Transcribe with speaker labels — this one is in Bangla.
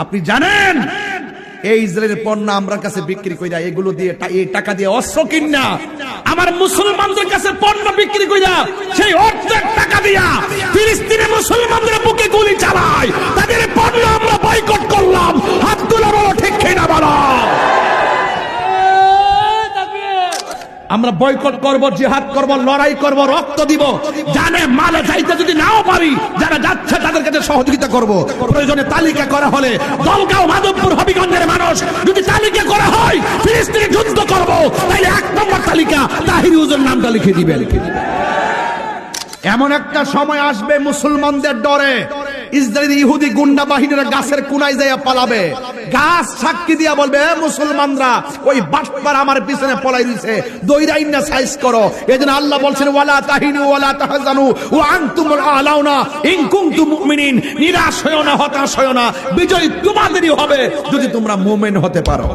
Speaker 1: আপনি জানেন এই ইসরায়েলের পণ্য আমরা কাছে বিক্রি কইরা এগুলো দিয়ে এই টাকা দিয়ে অস্ত্র কিনা আমার মুসলমানদের কাছে পণ্য বিক্রি কইরা সেই অর্ধেক টাকা দিয়া ফিলিস্তিনে মুসলমানদের বুকে গুলি চালায়, তাদের পণ্য আমরা বয়কট করলাম। হাত তুলে বলো ঠিক কিনা বলো। আমরা বয়কট করব, জিহাদ করব, লড়াই করব, রক্ত দিব, জানে মালে যাইতে যদি নাও পারি যারা যাচ্ছে তাদের কাছে সহযোগিতা করব। প্রয়োজনে তালিকা করা হলে দলগাঁও, মাধবপুর, হবিগঞ্জের মানুষ যদি তালিকা করা হয় ফিলিস্তিনে যুদ্ধ করব, তাইলে 1 নম্বর তালিকা তাহির হুজুর নামটা লিখে দিবেন। এমন একটা সময় আসবে মুসলমানদের ডরে ইসরায়েলি ইহুদি গুন্ডা বাহিনীরা গাছের কোনায় যাইয়া পালাবে, গাছ সাক্ষী দিয়া বলবে মুসলমানরা ওই বাটপার আমার পিছনে পলাই দিয়েছে, দইরাইন না সাইজ করো। এজন্য আল্লাহ বলছেন ওয়ালা তাহিনু ওয়ালা তাহজানু ওয়া আনতুমুল আলাউনা ইন কুনতুম মুমিনিন, নিরাশ হয়ো না, হতাশ হয়ো না, বিজয় তোমাদেরই হবে যদি তোমরা মুমিন হতে পারো।